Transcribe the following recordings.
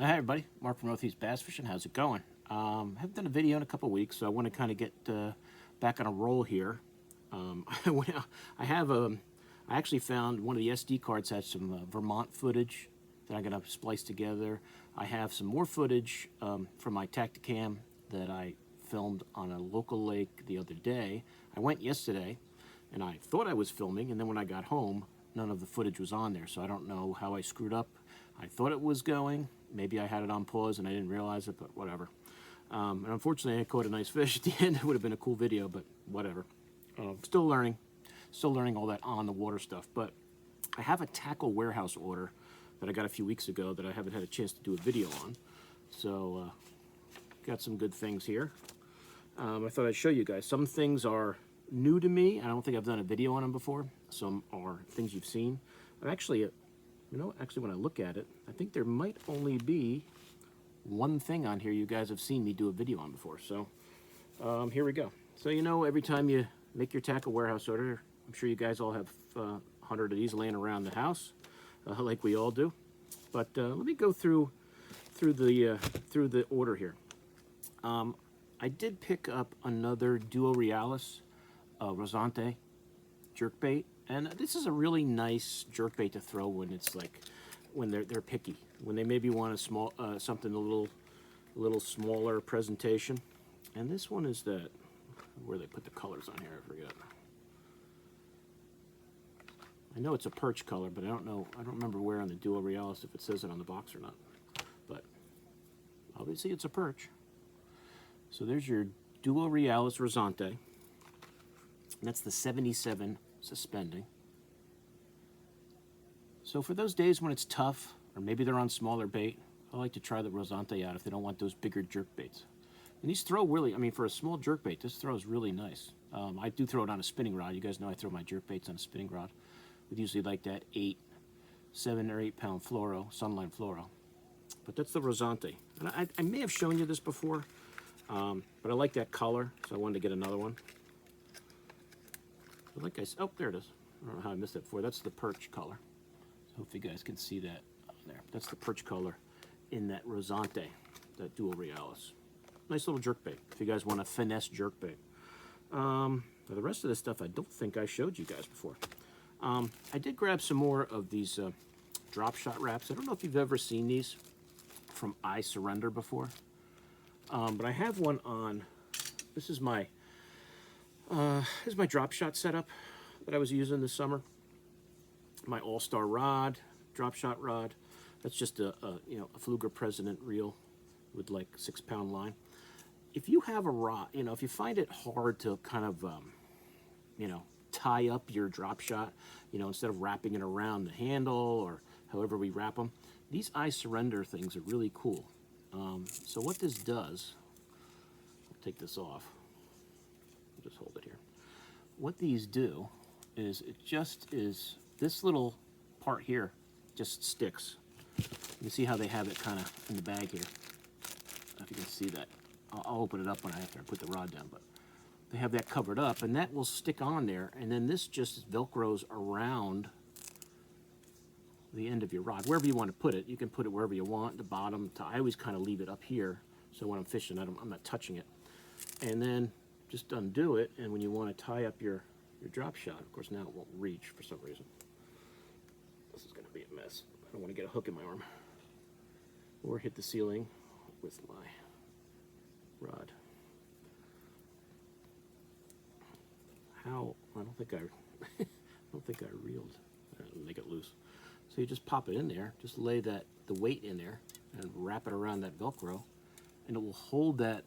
Hi everybody, Mark from Northeast Bass Fishing. How's it going? I haven't done a video in a couple weeks, so I want to kind of get back on a roll here. I have I actually found one of the SD cards had some Vermont footage that I'm going to splice together. I have some more footage from my Tacticam that I filmed on a local lake the other day. I went yesterday, and I thought I was filming, and then when I got home, none of the footage was on there, so I don't know how I screwed up. I thought it was going. Maybe I had it on pause and I didn't realize it, but whatever. And unfortunately, I caught a nice fish at the end. It would have been a cool video, but whatever. Still learning all that on the water stuff. But I have a tackle warehouse order that I got a few weeks ago that I haven't had a chance to do a video on. So, got some good things here. I thought I'd show you guys. Some things are new to me. I don't think I've done a video on them before. Some are things you've seen. But actually, actually when I look at it, I think there might only be one thing on here you guys have seen me do a video on before. So here we go. So every time you make your tackle warehouse order, I'm sure you guys all have 100 of these laying around the house, like we all do. But let me go through the order here. I did pick up another Duo Realis Rosato jerkbait. And this is a really nice jerkbait to throw when it's like, when they're picky, when they maybe want a small, something a little smaller presentation. And this one is that, where they put the colors on here, I forget. I know it's a Perch color, but I don't remember where on the Duo Realis if it says it on the box or not. But obviously it's a Perch. So there's your Duo Realis Rosato. And that's the 77 suspending. So for those days when it's tough, or maybe they're on smaller bait, I like to try the Rosato out if they don't want those bigger jerk baits. And these throw really, for a small jerk bait, this throws really nice. I do throw it on a spinning rod. You guys know I throw my jerk baits on a spinning rod. We'd usually like that 7 or 8 pound fluoro, sunline fluoro. But that's the Rosato. And I may have shown you this before, but I like that color, so I wanted to get another one. Like I said, oh, there it is. I don't know how I missed that before. That's the Perch color. So hope you guys can see that there. That's the Perch color in that Rosato, that Duo Realis. Nice little jerkbait if you guys want a finesse jerkbait. Now the rest of this stuff I don't think I showed you guys before. I did grab some more of these drop shot wraps. I don't know if you've ever seen these from EyeSurrender before, but I have one on. This is my drop shot setup that I was using this summer. My all-star rod, drop shot rod. That's just a Fluger President reel with like 6 pound line. If you have a rod, if you find it hard to kind of, tie up your drop shot, instead of wrapping it around the handle or however we wrap them, these EyeSurrender things are really cool. So what this does, I'll take this off. Just hold it here. What these do is this little part here just sticks. You can see how they have it kind of in the bag here. I don't know if you can see that. I'll open it up when I have to put the rod down, but they have that covered up, and that will stick on there, and then this just Velcros around the end of your rod. Wherever you want to put it, you can put it wherever you want, the bottom. I always kind of leave it up here, so when I'm fishing, I'm not touching it. And then just undo it, and when you want to tie up your drop shot, of course now it won't reach for some reason. This is going to be a mess. I don't want to get a hook in my arm or hit the ceiling with my rod. I don't think I reeled. Make it loose. So you just pop it in there, just lay the weight in there and wrap it around that Velcro, and it will hold that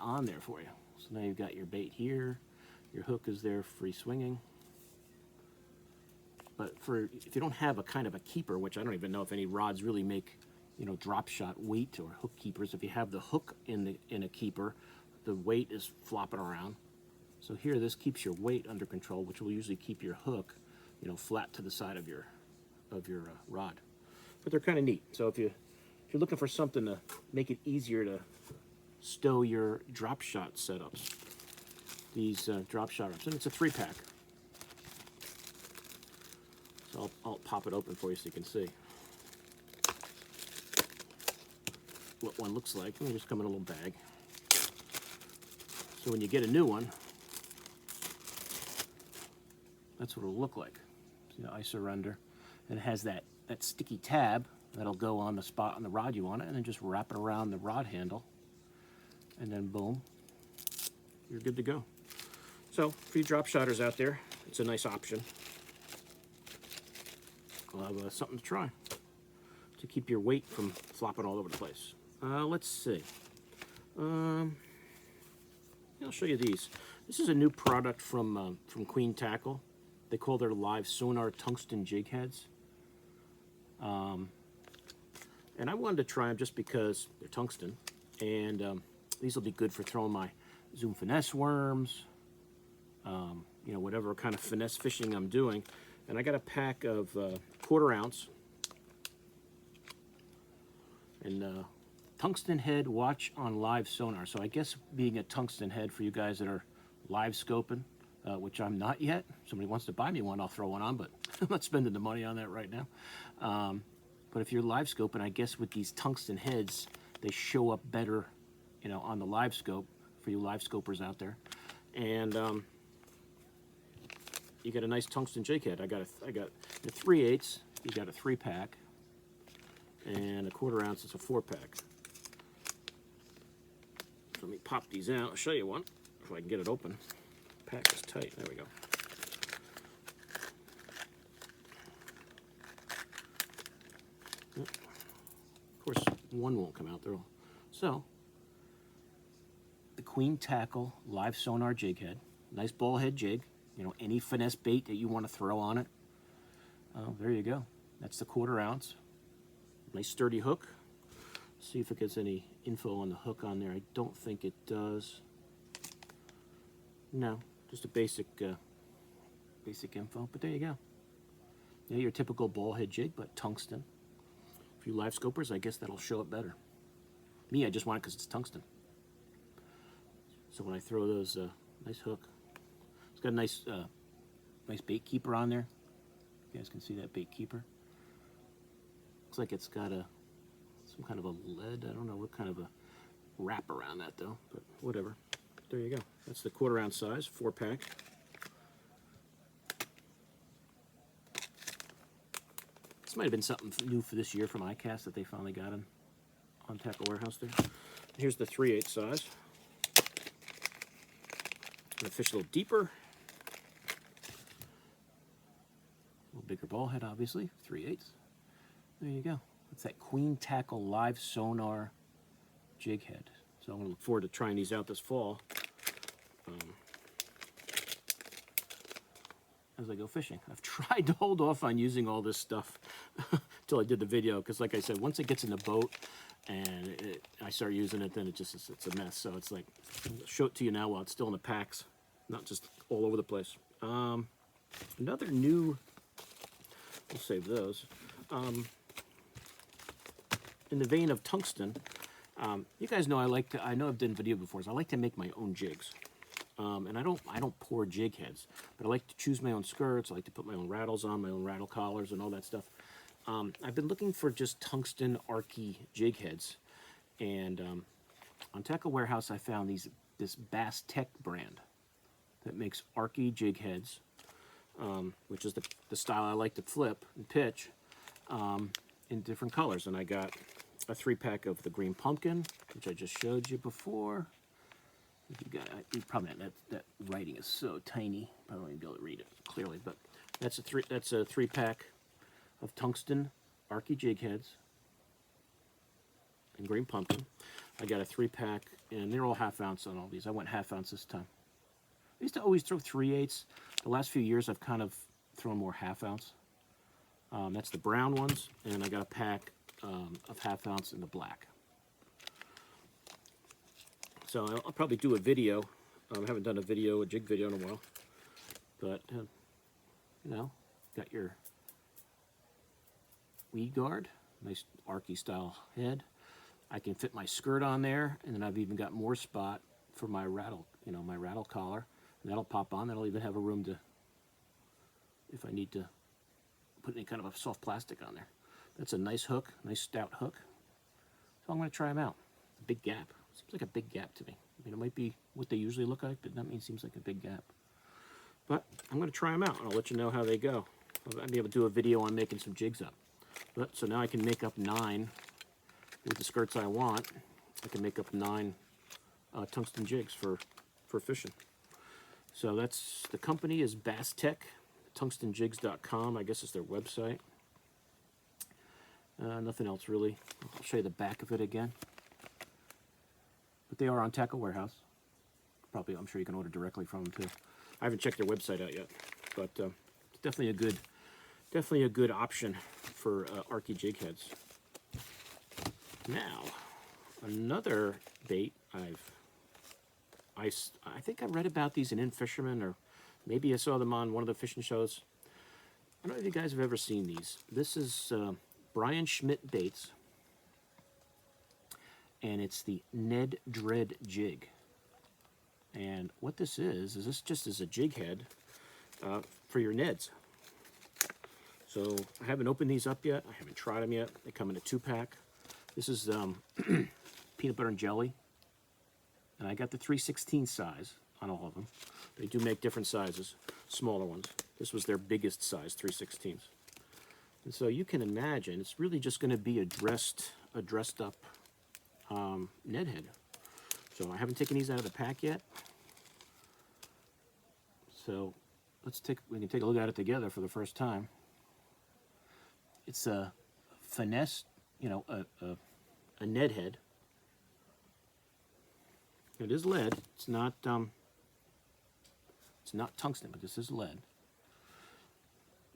on there for you. So now you've got your bait here, your hook is there free swinging. But if you don't have a kind of a keeper, which I don't even know if any rods really make, drop shot weight or hook keepers. If you have the hook in a keeper, the weight is flopping around. So here, this keeps your weight under control, which will usually keep your hook, flat to the side of your rod. But they're kind of neat. So if you're looking for something to make it easier to stow your drop shot setups, these drop shot wraps, and it's a 3-pack. So I'll pop it open for you so you can see. what one looks like. Let me just come in a little bag. So when you get a new one, that's what it'll look like. See the EyeSurrender. And it has that sticky tab that'll go on the spot on the rod you want it, and then just wrap it around the rod handle. And then boom, you're good to go. So for you drop shotters out there, it's a nice option. We'll have something to try to keep your weight from flopping all over the place. Let's see. I'll show you these. This is a new product from Queen Tackle. They call their live Sonar tungsten jig heads. And I wanted to try them just because they're tungsten. And these will be good for throwing my Zoom finesse worms, you know, whatever kind of finesse fishing I'm doing. And I got a pack of 1/4 ounce. And tungsten head watch on live sonar. So I guess being a tungsten head for you guys that are live scoping, which I'm not yet. Somebody wants to buy me one, I'll throw one on, but I'm not spending the money on that right now. But if you're live scoping, I guess with these tungsten heads, they show up better, you know, on the live scope for you live scopers out there. And you get a nice tungsten jig head. I got the 3/8. You got a 3-pack, and a 1/4 ounce. It's a 4-pack. Let me pop these out. I'll show you one if I can get it open. Pack is tight. There we go. Of course, one won't come out there. So, the Queen Tackle live sonar jig head. Nice ball head jig. You know, any finesse bait that you want to throw on it. There you go. That's the 1/4 ounce. Nice sturdy hook. See if it gets any info on the hook on there. I don't think it does. No, just a basic info. But there you go. Yeah, your typical ball head jig, but tungsten. For you live scopers, I guess that'll show up better. Me, I just want it because it's tungsten. So when I throw those, nice hook. It's got a nice, nice bait keeper on there. You guys can see that bait keeper. Looks like it's got some kind of a lead. I don't know what kind of a wrap around that though, but whatever. There you go. That's the 1/4 ounce size, 4-pack. This might have been something new for this year from iCast that they finally got on Tackle Warehouse there. Here's the 3/8 size. Gonna fish a little deeper. A little bigger ball head, obviously, 3/8. There you go. It's that Queen Tackle live sonar jig head. So I'm going to look forward to trying these out this fall as I go fishing. I've tried to hold off on using all this stuff until I did the video, because like I said, once it gets in the boat and I start using it, then it's a mess. So it's like, I'll show it to you now while it's still in the packs, not just all over the place. Another new, we'll save those. In the vein of tungsten, you guys know I know I've done video before, so I like to make my own jigs. And I don't pour jig heads, but I like to choose my own skirts. I like to put my own rattles on, my own rattle collars and all that stuff. I've been looking for just tungsten Archy jig heads, and on Tackle Warehouse I found this BassTEK brand that makes Archy jig heads, which is the style I like to flip and pitch, in different colors. And I got a 3-pack of the green pumpkin, which I just showed you before. You probably that writing is so tiny, probably won't be able to read it clearly. But that's a 3-pack of tungsten Archy jig heads and green pumpkin. I got a 3-pack, and they're all 1/2 ounce on all these. I went 1/2 ounce this time. I used to always throw 3/8. The last few years, I've kind of thrown more 1/2 ounce. That's the brown ones, and I got a pack of 1/2 ounce in the black. So I'll probably do a video. I haven't done a jig video in a while. But, you know, got your weed guard, nice Archy style head. I can fit my skirt on there, and then I've even got more spot for my rattle, my rattle collar. And that'll pop on. That'll even have a room to, if I need to put any kind of a soft plastic on there. That's a nice hook, nice stout hook. So I'm going to try them out. Big gap. Seems like a big gap to me. I mean, it might be what they usually look like, but that means it seems like a big gap. But I'm going to try them out, and I'll let you know how they go. I'll be able to do a video on making some jigs up. But so now I can make up 9 with the skirts I want. I can make up 9 tungsten jigs for fishing. So that's, the company is BassTEK, tungstenjigs.com, I guess is their website. Nothing else really. I'll show you the back of it again. But they are on Tackle Warehouse. Probably, I'm sure you can order directly from them too. I haven't checked their website out yet, but it's definitely a good option for Archy jig heads. Now, another bait I think I read about these in In Fisherman, or maybe I saw them on one of the fishing shows. I don't know if you guys have ever seen these. This is BrianSchmidtBaits, and it's the Ned Dread Jig. And what this is this just is a jig head for your Neds. So I haven't opened these up yet. I haven't tried them yet. They come in a 2-pack. This is peanut butter and jelly. And I got the 3/16 size on all of them. They do make different sizes, smaller ones. This was their biggest size, 3/16. And so you can imagine it's really just going to be a dressed up Ned head. So I haven't taken these out of the pack yet. So we can take a look at it together for the first time. It's a finesse, you know, a Ned head. It is lead. It's not tungsten, but this is lead.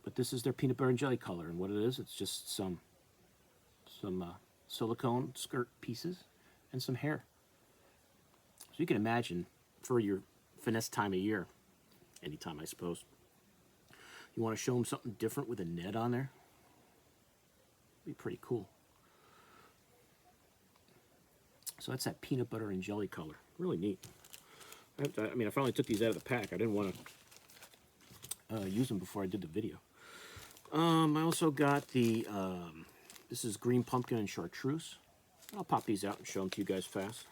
But this is their peanut butter and jelly color, and what it is, it's just some silicone skirt pieces and some hair. So you can imagine for your finesse time of year, anytime I suppose, you want to show them something different with a Ned on there. Be pretty cool. So that's that peanut butter and jelly color. Really neat. I mean, I finally took these out of the pack. I didn't want to use them before I did the video. I also got the, this is green pumpkin and chartreuse. I'll pop these out and show them to you guys fast.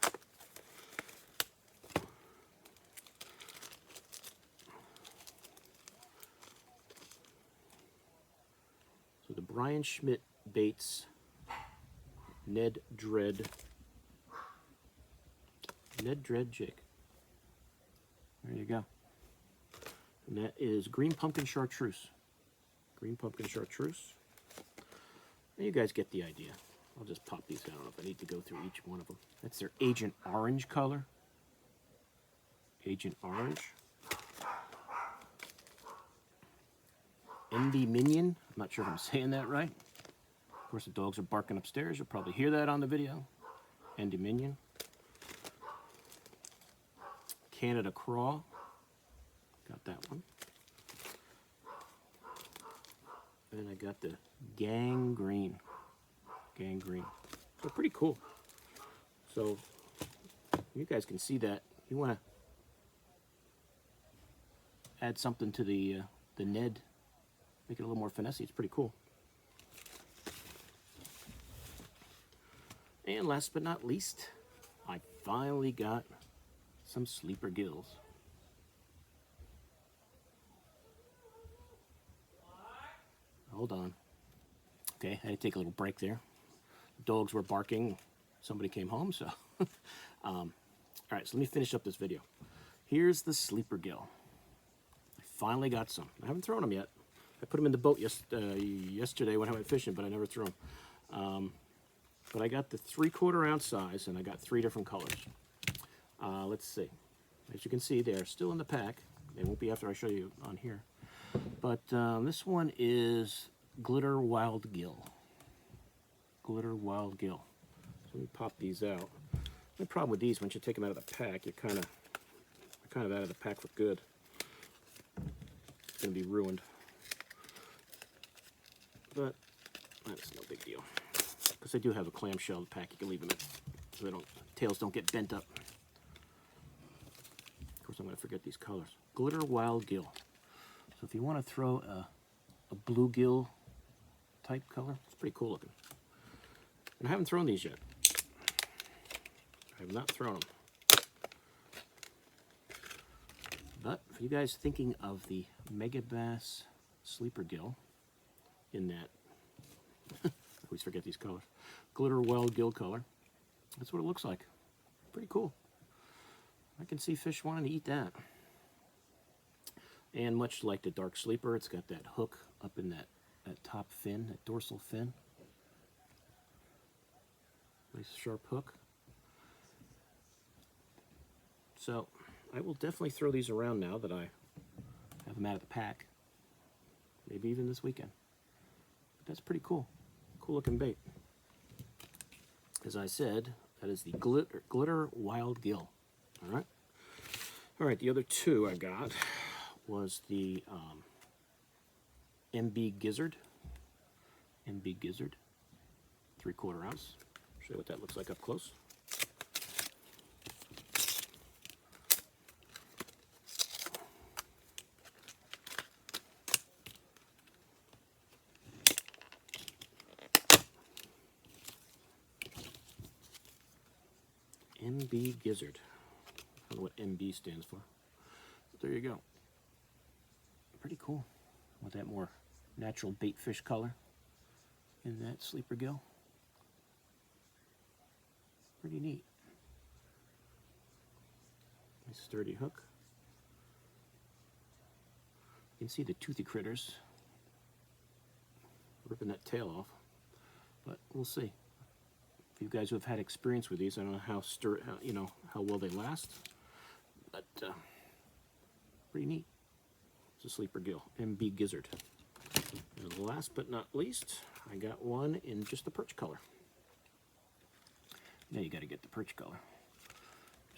So the BrianSchmidtBaits Ned Dread Jig. There you go. And that is green pumpkin chartreuse. Green pumpkin chartreuse. And you guys get the idea. I'll just pop these out. I don't know if I need to go through each one of them. That's their Agent Orange color. Agent Orange. Envy Minion. I'm not sure if I'm saying that right. Of course, the dogs are barking upstairs. You'll probably hear that on the video. Envy Minion. Canada Craw. Got that one. And I got the Gangrene. So pretty cool. So you guys can see that. You want to add something to the Ned, make it a little more finesse. It's pretty cool. And last but not least, I finally got some sleeper gills. Hold on. Okay, I had to take a little break there. Dogs were barking. Somebody came home, so. All right, so let me finish up this video. Here's the sleeper gill. I finally got some. I haven't thrown them yet. I put them in the boat yesterday when I went fishing, but I never threw them. But I got the 3/4 ounce size, and I got 3 different colors. Let's see. As you can see, they're still in the pack. They won't be after I show you on here. But this one is Glitter Wild Gill. Glitter Wild Gill. So let me pop these out. The problem with these, once you take them out of the pack, you're kind of out of the pack for good. It's going to be ruined. But that's no big deal. Because they do have a clamshell pack you can leave them in, so tails don't get bent up. Of course, I'm going to forget these colors. Glitter Wild Gill. So if you want to throw a bluegill type color, it's pretty cool looking. And I haven't thrown these yet. I have not thrown them. But for you guys thinking of the Megabass sleeper gill in that, I always forget these colors, glitter weld gill color, that's what it looks like. Pretty cool. I can see fish wanting to eat that. And much like the dark sleeper, it's got that hook up in that top fin, that dorsal fin. Nice sharp hook. So I will definitely throw these around now that I have them out of the pack. Maybe even this weekend. But that's pretty cool. Cool looking bait. As I said, that is the glitter wild gill. All right, the other two I got was the MB Gizzard. MB Gizzard, 3/4 ounce. Show you what that looks like up close. MB Gizzard. I don't know what MB stands for. But there you go. Pretty cool. With that more natural bait fish color in that sleeper gill. Pretty neat. Nice sturdy hook. You can see the toothy critters ripping that tail off, but we'll see. For you guys who have had experience with these, I don't know how well they last, but pretty neat. It's a sleeper gill, MB Gizzard. And last but not least, I got one in just the perch color. Now you got to get the perch color.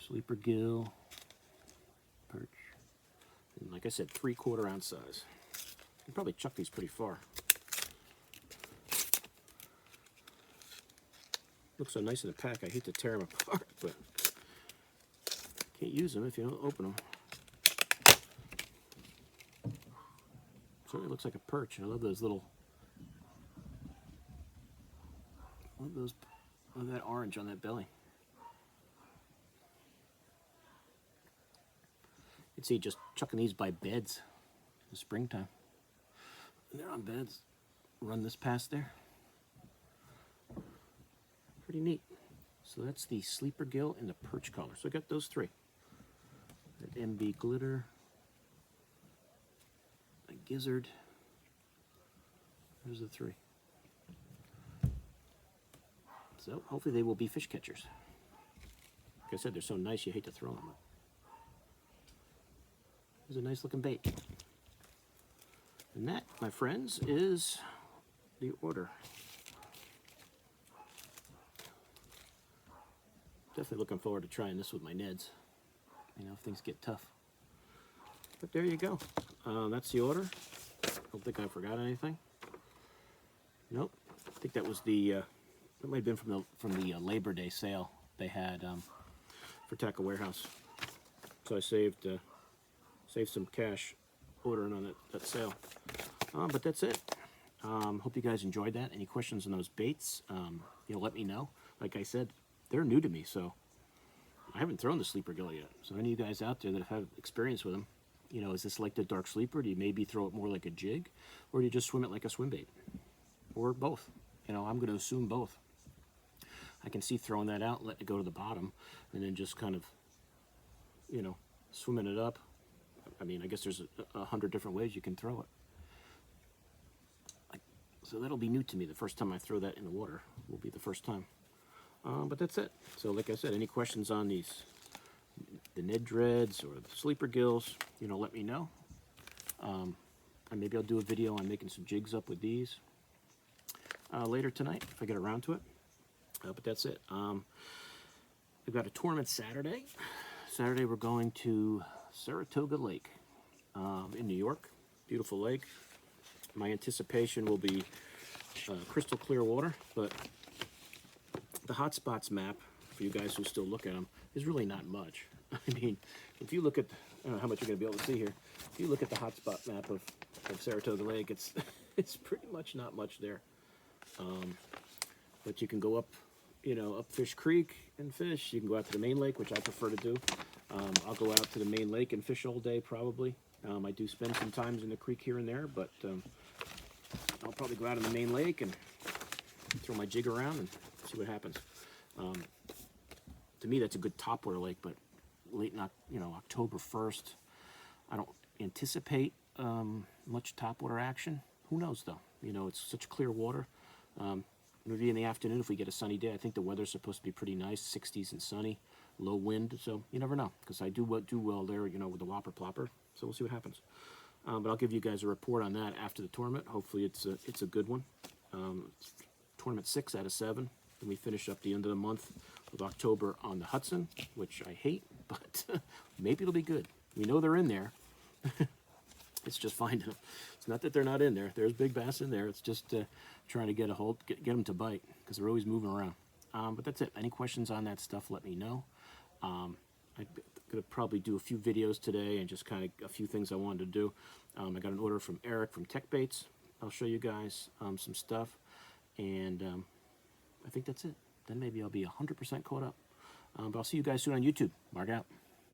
Sleeper gill, perch, and like I said, 3/4 ounce size. You can probably chuck these pretty far. Looks so nice in the pack. I hate to tear them apart, but can't use them if you don't open them. Certainly looks like a perch. I love those little. Love that orange on that belly. You can see just chucking these by beds in the springtime. And they're on beds. Run this past there. Pretty neat. So that's the sleeper gill in the perch color. So I got those three. That MB glitter, a gizzard. There's the three. So hopefully they will be fish catchers. Like I said, they're so nice you hate to throw them. There's a nice looking bait. And that, my friends, is the order. Definitely looking forward to trying this with my Neds. You know, if things get tough. But there you go. That's the order. Don't think I forgot anything. Nope. I think that was the. It might have been from the Labor Day sale they had for Tackle Warehouse. So I saved some cash ordering on that sale. But that's it. Hope you guys enjoyed that. Any questions on those baits? Let me know. Like I said, they're new to me, so I haven't thrown the sleeper gill yet. So any of you guys out there that have experience with them, is this like the dark sleeper? Do you maybe throw it more like a jig, or do you just swim it like a swim bait, or both? I'm going to assume both. I can see throwing that out, letting it go to the bottom, and then just kind of, swimming it up. I mean, I guess there's 100 different ways you can throw it. So that'll be new to me. The first time I throw that in the water will be the first time. But that's it. So like I said, any questions on the Ned Dreads or the sleeper gills, let me know. And maybe I'll do a video on making some jigs up with these later tonight if I get around to it. But that's it. We've got a tournament Saturday. Saturday we're going to Saratoga Lake in New York. Beautiful lake. My anticipation will be crystal clear water, but the hotspots map, for you guys who still look at them, is really not much. I mean, if you look at, I don't know how much you're going to be able to see here, if you look at the hotspot map of Saratoga Lake, it's pretty much not much there. But you can go up you know, up Fish Creek and fish. You can go out to the main lake, which I prefer to do. I'll go out to the main lake and fish all day probably. I do spend some times in the creek here and there, but I'll probably go out in the main lake and throw my jig around and see what happens. To me, that's a good topwater lake, but late in, you know, October 1st, I don't anticipate much topwater action. Who knows though? You know, it's such clear water. Maybe in the afternoon if we get a sunny day. I think the weather's supposed to be pretty nice, 60s and sunny, low wind. So you never know, because I do well there, you know, with the whopper plopper. So we'll see what happens. But I'll give you guys a report on that after the tournament. Hopefully it's a good one. Tournament 6 out of 7. Then we finish up the end of the month with October on the Hudson, which I hate, but maybe it'll be good. We know they're in there. It's just finding them. It's not that they're not in there. There's big bass in there. It's just trying to get a hold, get them to bite, because they're always moving around. But that's it. Any questions on that stuff, let me know. I'm going to probably do a few videos today and just kind of a few things I wanted to do. I got an order from Eric from BassTEK Baits. I'll show you guys some stuff. And I think that's it. Then maybe I'll be 100% caught up. But I'll see you guys soon on YouTube. Mark out.